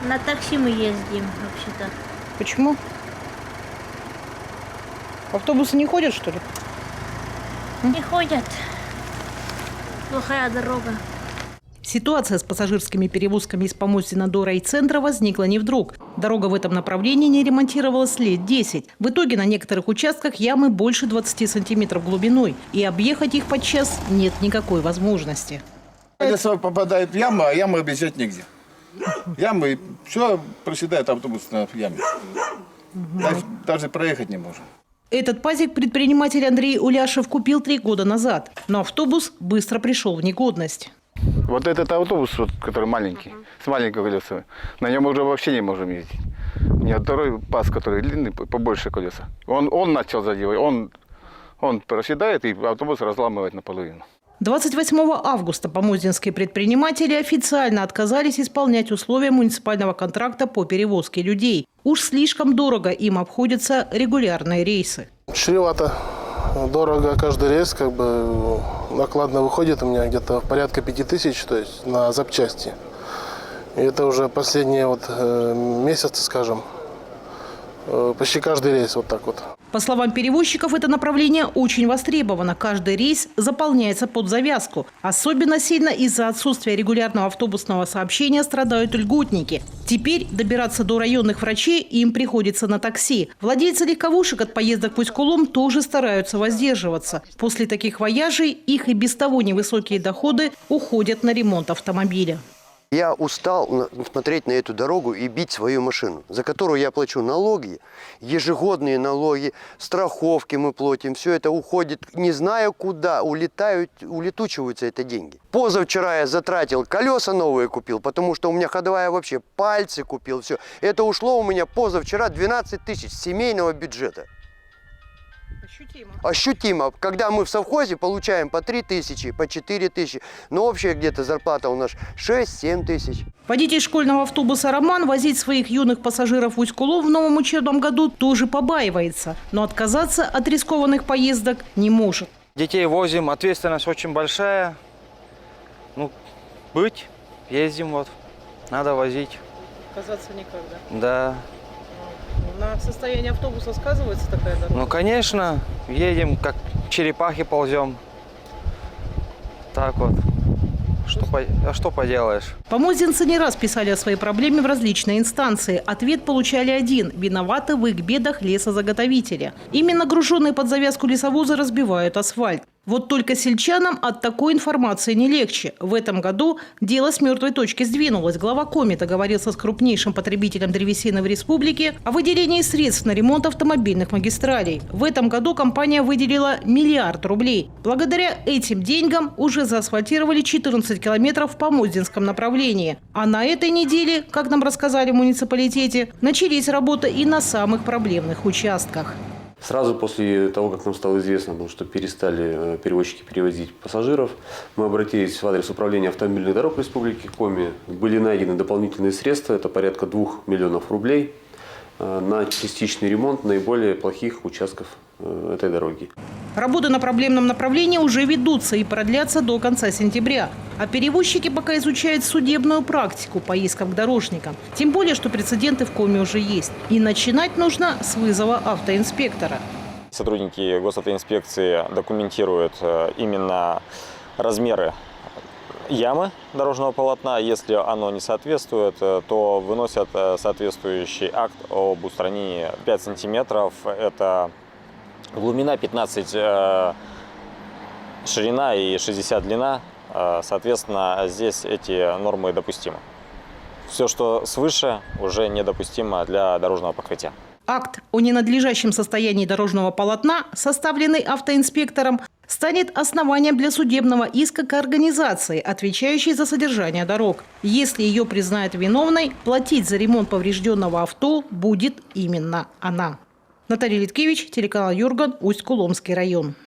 На такси мы ездим вообще-то. Почему? Автобусы не ходят, что ли? Не ходят. Плохая дорога. Ситуация с пассажирскими перевозками из Помостина до райцентра возникла не вдруг. Дорога в этом направлении не ремонтировалась лет 10. В итоге на некоторых участках ямы больше 20 сантиметров глубиной. И объехать их подчас нет никакой возможности. Если попадает в яму, а яму объезжать нигде. Ямы, все проседает автобус на яме. Даже проехать не можем. Этот пазик предприниматель Андрей Уляшев купил 3 года назад. Но автобус быстро пришел в негодность. Вот этот автобус, вот, который маленький, с маленькой колесами, на нем уже вообще не можем ездить. Нет, второй паз, который длинный, побольше колеса. Он начал задевать, он проседает, и автобус разламывает наполовину. 28 августа помостинские предприниматели официально отказались исполнять условия муниципального контракта по перевозке людей. Уж слишком дорого им обходятся регулярные рейсы. Чревато. Дорого каждый рейс, накладно выходит у меня где-то порядка 5000, то есть на запчасти. И это уже последние месяцы, скажем, почти каждый рейс вот так вот. По словам перевозчиков, это направление очень востребовано. Каждый рейс заполняется под завязку. Особенно сильно из-за отсутствия регулярного автобусного сообщения страдают льготники. Теперь добираться до районных врачей им приходится на такси. Владельцы легковушек от поездок в Усть-Кулом тоже стараются воздерживаться. После таких вояжей их и без того невысокие доходы уходят на ремонт автомобиля. Я устал смотреть на эту дорогу и бить свою машину, за которую я плачу налоги, ежегодные налоги, страховки мы платим. Все это уходит, не знаю куда, улетучиваются эти деньги. Позавчера я затратил, колеса новые купил, потому что у меня ходовая вообще, пальцы купил, все. Это ушло у меня позавчера 12 тысяч семейного бюджета. Ощутимо. Когда мы в совхозе получаем по 3 тысячи, по 4 тысячи, но общая где-то зарплата у нас 6-7 тысяч. Водитель школьного автобуса Роман возить своих юных пассажиров в Усть-Кулом в новом учебном году тоже побаивается. Но отказаться от рискованных поездок не может. Детей возим, ответственность очень большая. Ездим, надо возить. Отказаться никогда. Да. На состояние автобуса сказывается такая дорога? Конечно, едем, как черепахи ползем. Так вот. Что поделаешь? Помостинцы не раз писали о своей проблеме в различные инстанции. Ответ получали один – виноваты в их бедах лесозаготовители. Именно груженные под завязку лесовозы разбивают асфальт. Вот только сельчанам от такой информации не легче. В этом году дело с мертвой точки сдвинулось. Глава Коми договорился с крупнейшим потребителем древесины в республике о выделении средств на ремонт автомобильных магистралей. В этом году компания выделила 1 миллиард рублей. Благодаря этим деньгам уже заасфальтировали 14 километров в помостинском направлении. А на этой неделе, как нам рассказали в муниципалитете, начались работы и на самых проблемных участках. Сразу после того, как нам стало известно, что перестали перевозчики перевозить пассажиров, мы обратились в адрес управления автомобильных дорог Республики Коми. Были найдены дополнительные средства, это порядка 2 миллионов рублей, на частичный ремонт наиболее плохих участков этой дороги. Работы на проблемном направлении уже ведутся и продлятся до конца сентября. А перевозчики пока изучают судебную практику по искам к дорожникам. Тем более, что прецеденты в Коми уже есть. И начинать нужно с вызова автоинспектора. Сотрудники госавтоинспекции документируют именно размеры ямы дорожного полотна. Если оно не соответствует, то выносят соответствующий акт об устранении 5 сантиметров. Это глубина 15 ширина и 60 длина. Соответственно, здесь эти нормы допустимы. Все, что свыше, уже недопустимо для дорожного покрытия. Акт о ненадлежащем состоянии дорожного полотна, составленный автоинспектором, станет основанием для судебного иска к организации, отвечающей за содержание дорог. Если ее признают виновной, платить за ремонт поврежденного авто будет именно она. Наталья Литкевич, телеканал Юрган, Усть-Куломский район.